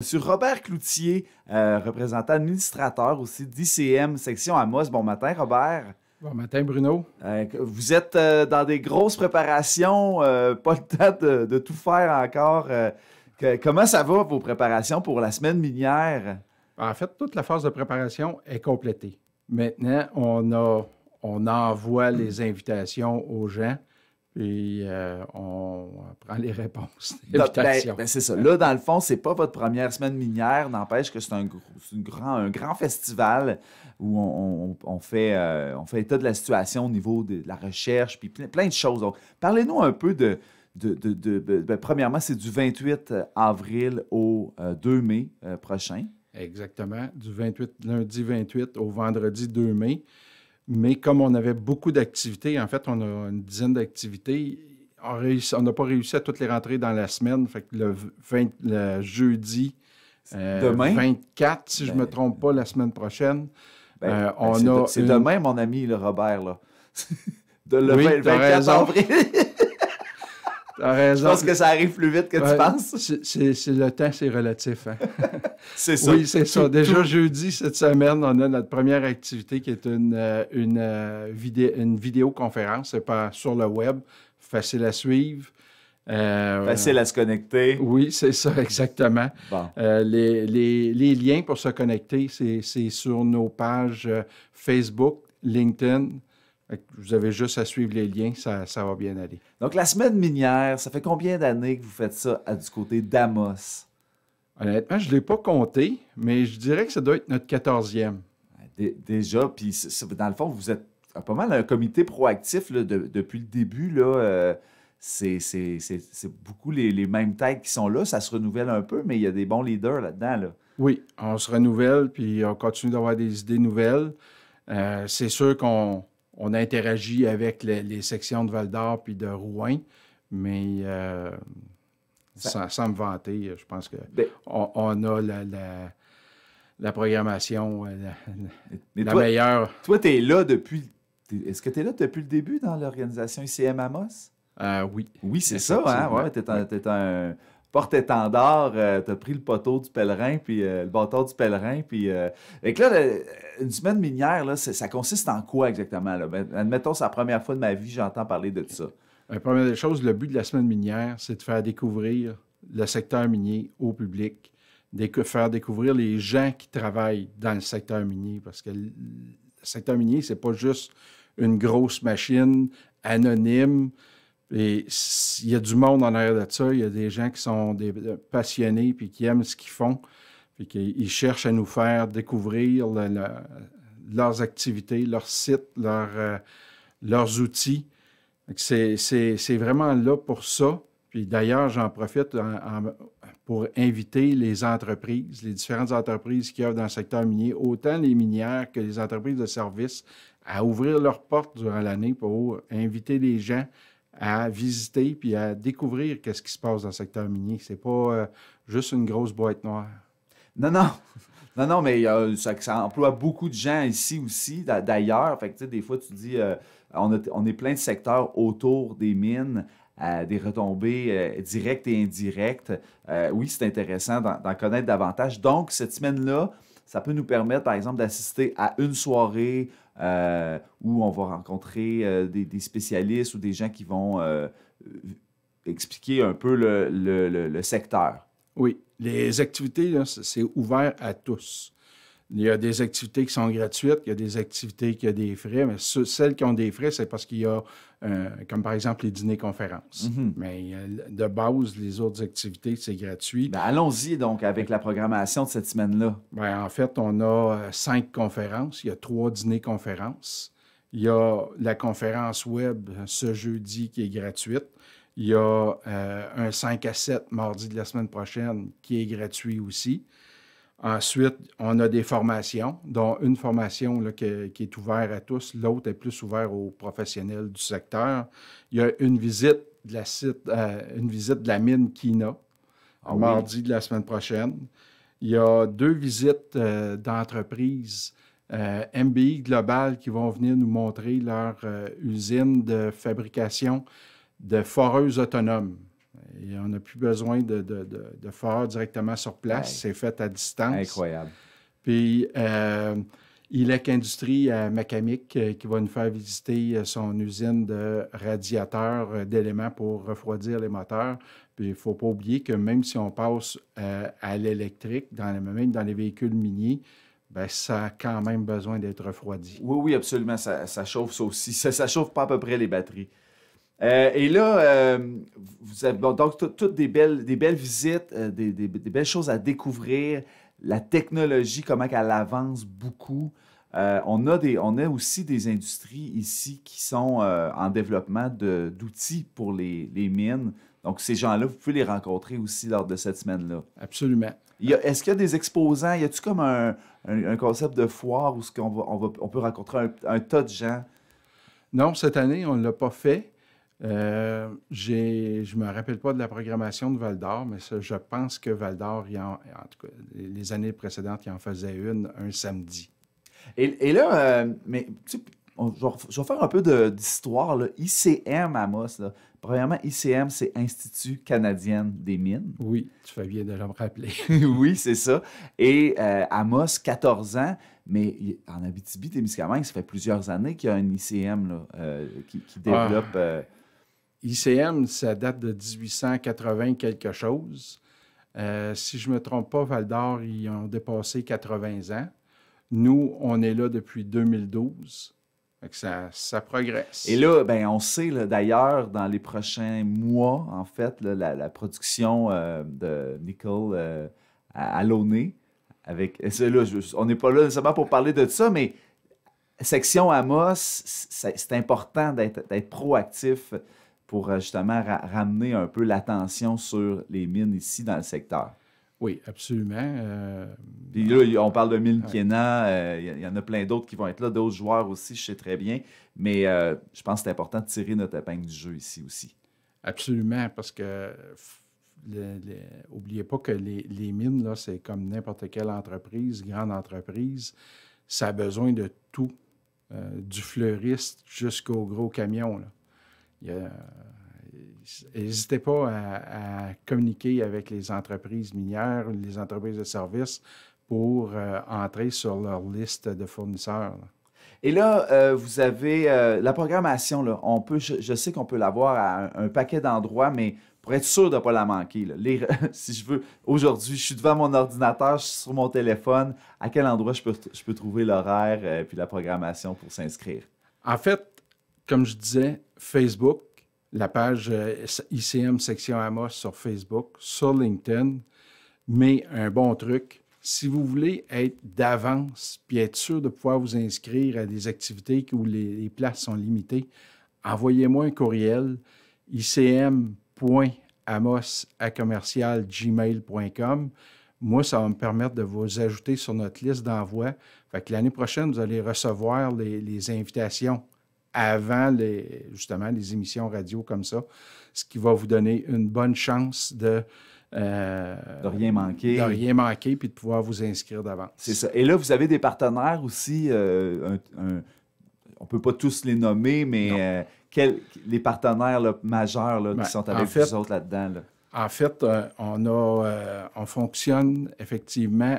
Monsieur Robert Cloutier, représentant administrateur aussi d'ICM Section Amos. Bon matin, Robert. Bon matin, Bruno. Vous êtes dans des grosses préparations, pas le temps de tout faire encore. Comment ça va, vos préparations pour la semaine minière? En fait, toute la phase de préparation est complétée. Maintenant, on envoie les invitations aux gens et on prend les réponses d'invitation. C'est ça. Là, dans le fond, c'est pas votre première semaine minière. N'empêche que c'est un grand festival où on fait état de la situation au niveau de la recherche, puis plein de choses. Donc, parlez-nous un peu premièrement, c'est du 28 avril au 2 mai prochain. Exactement, lundi 28 au vendredi 2 mai. Mais comme on avait beaucoup d'activités, en fait, on a une dizaine d'activités, on n'a pas réussi à toutes les rentrer dans la semaine. Fait que le jeudi demain? 24, si je ne me trompe pas, la semaine prochaine. C'est demain, mon ami, le Robert, là. Le oui, 24 avril. T'as raison. Je pense que ça arrive plus vite que tu penses. C'est le temps, c'est relatif. Hein? C'est ça. Oui, c'est ça. Déjà jeudi, cette semaine, on a notre première activité qui est une vidéoconférence. C'est pas sur le web, facile à suivre. Facile à se connecter. Oui, c'est ça, exactement. Bon. Les liens pour se connecter, c'est sur nos pages Facebook, LinkedIn. Vous avez juste à suivre les liens, ça va bien aller. Donc, la semaine minière, ça fait combien d'années que vous faites ça du côté d'Amos? Honnêtement, je ne l'ai pas compté, mais je dirais que ça doit être notre 14e. Déjà, puis dans le fond, vous êtes pas mal un comité proactif là, depuis le début. Là, c'est beaucoup les mêmes têtes qui sont là. Ça se renouvelle un peu, mais il y a des bons leaders là-dedans. Là. Oui, on se renouvelle, puis on continue d'avoir des idées nouvelles. C'est sûr qu'on interagit avec les sections de Val-d'Or puis de Rouyn, mais sans me vanter, je pense qu'on a la programmation la meilleure. Toi, tu es là depuis... Est-ce que tu es là depuis le début dans l'organisation ICM Amos? Oui. Oui, c'est ça. Hein? Ouais, tu es un porte-étendard, tu as pris le poteau du pèlerin, puis le bâton du pèlerin. Puis, et que là, une semaine minière, là, ça consiste en quoi exactement? Là? Ben, admettons, c'est la première fois de ma vie que j'entends parler de ça. La première des choses, le but de la semaine minière, c'est de faire découvrir le secteur minier au public, faire découvrir les gens qui travaillent dans le secteur minier, parce que le secteur minier, c'est pas juste une grosse machine anonyme. Et il y a du monde en arrière de ça. Il y a des gens qui sont des passionnés puis qui aiment ce qu'ils font. Puis qu'ils cherchent à nous faire découvrir leurs activités, leurs sites, leurs outils. C'est vraiment là pour ça. Puis d'ailleurs, j'en profite pour inviter les entreprises, les différentes entreprises qui œuvrent dans le secteur minier, autant les minières que les entreprises de services, à ouvrir leurs portes durant l'année pour inviter les gens à visiter puis à découvrir qu'est-ce qui se passe dans le secteur minier. C'est pas juste une grosse boîte noire. Non, mais ça emploie beaucoup de gens ici aussi, d'ailleurs. Fait que, tu sais, des fois, tu dis, on est plein de secteurs autour des mines, des retombées directes et indirectes. Oui, c'est intéressant d'en connaître davantage. Donc, cette semaine-là, ça peut nous permettre, par exemple, d'assister à une soirée où on va rencontrer des spécialistes ou des gens qui vont expliquer un peu le secteur. Oui, les activités, là, c'est ouvert à tous. Il y a des activités qui sont gratuites, il y a des activités qui ont des frais, mais celles qui ont des frais, c'est parce qu'il y a, comme par exemple les dîners-conférences. Mm-hmm. Mais de base, les autres activités, c'est gratuit. Ben, allons-y donc avec la programmation de cette semaine-là. Ben, en fait, on a 5 conférences, il y a 3 dîners-conférences. Il y a la conférence web ce jeudi qui est gratuite. Il y a un 5 à 7 mardi de la semaine prochaine qui est gratuit aussi. Ensuite, on a des formations, dont une formation là, qui est ouverte à tous, l'autre est plus ouverte aux professionnels du secteur. Il y a une visite de la mine Kina, mardi de la semaine prochaine. Il y a 2 visites d'entreprises MBI Global qui vont venir nous montrer leur usine de fabrication de foreuses autonomes. Et on n'a plus besoin de faire directement sur place. Ouais. C'est fait à distance. Incroyable. Puis, ILEC Industrie à Macamic qui va nous faire visiter son usine de radiateurs d'éléments pour refroidir les moteurs. Puis, il ne faut pas oublier que même si on passe à l'électrique, même dans les véhicules miniers, ben, ça a quand même besoin d'être refroidi. Oui, oui, absolument. Ça chauffe ça aussi. Ça chauffe pas à peu près les batteries. Et là, vous avez donc toutes des belles visites, des belles choses à découvrir. La technologie, comment elle avance beaucoup. On a aussi des industries ici qui sont en développement d'outils pour les mines. Donc, ces gens-là, vous pouvez les rencontrer aussi lors de cette semaine-là. Absolument. Est-ce qu'il y a des exposants? Y a-t-il comme un concept de foire où on peut rencontrer un tas de gens? Non, cette année, on ne l'a pas fait. Je ne me rappelle pas de la programmation de Val-d'Or, mais ça, je pense que Val-d'Or, en tout cas, les années précédentes, il en faisait un samedi. Et là, mais tu sais, je vais faire un peu d'histoire, là. ICM, Amos, là. Premièrement, ICM, c'est Institut canadien des mines. Oui, tu fais bien de le rappeler. Oui, c'est ça. Et Amos, 14 ans, mais en Abitibi-Témiscamingue, ça fait plusieurs années qu'il y a un ICM là, qui développe... ICM, ça date de 1880 quelque chose. Si je ne me trompe pas, Val-d'Or, ils ont dépassé 80 ans. Nous, on est là depuis 2012. Fait que ça progresse. Et là, ben, on sait d'ailleurs, dans les prochains mois, en fait, là, la production de nickel à Launay, on n'est pas là nécessairement pour parler de ça, mais section Amos, c'est important d'être proactif pour justement ramener un peu l'attention sur les mines ici dans le secteur. Oui, absolument. Puis là, on parle de Mine Piéna, il y en a plein d'autres qui vont être là, d'autres joueurs aussi, je sais très bien, mais je pense que c'est important de tirer notre épingle du jeu ici aussi. Absolument, parce que n'oubliez pas que les mines, là, c'est comme n'importe quelle entreprise, grande entreprise, ça a besoin de tout, du fleuriste jusqu'au gros camion, là. N'hésitez pas à communiquer avec les entreprises minières, les entreprises de services pour entrer sur leur liste de fournisseurs, là. Et là, vous avez la programmation, là, je sais qu'on peut l'avoir à un paquet d'endroits, mais pour être sûr de ne pas la manquer, là, si je veux, aujourd'hui, je suis devant mon ordinateur, je suis sur mon téléphone, à quel endroit je peux trouver l'horaire puis la programmation pour s'inscrire? En fait, comme je disais, Facebook, la page ICM Section Amos sur Facebook, sur LinkedIn, mais un bon truc, si vous voulez être d'avance puis être sûr de pouvoir vous inscrire à des activités où les places sont limitées, envoyez-moi un courriel icm.amos@gmail.com. Moi, ça va me permettre de vous ajouter sur notre liste d'envoi. Fait que l'année prochaine, vous allez recevoir les invitations avant justement les émissions radio comme ça, ce qui va vous donner une bonne chance de rien manquer. De rien manquer puis de pouvoir vous inscrire d'avance. C'est ça. Et là, vous avez des partenaires aussi. On ne peut pas tous les nommer, mais les partenaires là, majeurs là, qui sont avec vous autres là-dedans? Là? En fait, on fonctionne effectivement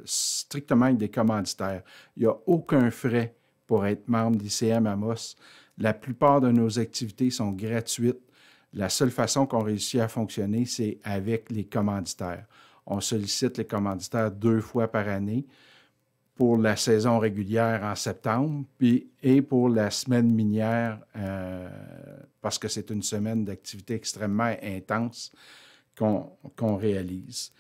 strictement avec des commanditaires. Il n'y a aucun frais pour être membre d'ICM Amos. La plupart de nos activités sont gratuites. La seule façon qu'on réussit à fonctionner, c'est avec les commanditaires. On sollicite les commanditaires 2 fois par année pour la saison régulière en septembre et pour la semaine minière parce que c'est une semaine d'activité extrêmement intense qu'on réalise.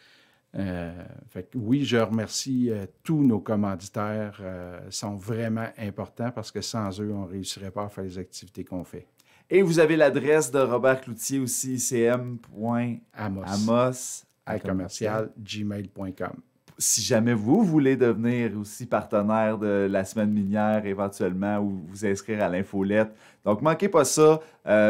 Fait que oui, je remercie tous nos commanditaires. Ils sont vraiment importants parce que sans eux, on ne réussirait pas à faire les activités qu'on fait. Et vous avez l'adresse de Robert Cloutier aussi, icm.amos@gmail.com. Si jamais vous voulez devenir aussi partenaire de la semaine minière éventuellement ou vous inscrire à l'infolette. Donc, manquez pas ça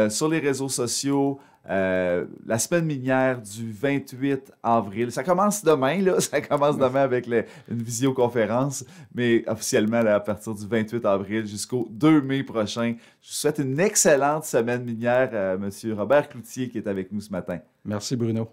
sur les réseaux sociaux. La semaine minière du 28 avril. Ça commence demain, là. Ça commence demain avec une visioconférence, mais officiellement là, à partir du 28 avril jusqu'au 2 mai prochain. Je vous souhaite une excellente semaine minière, Monsieur Robert Cloutier qui est avec nous ce matin. Merci, Bruno.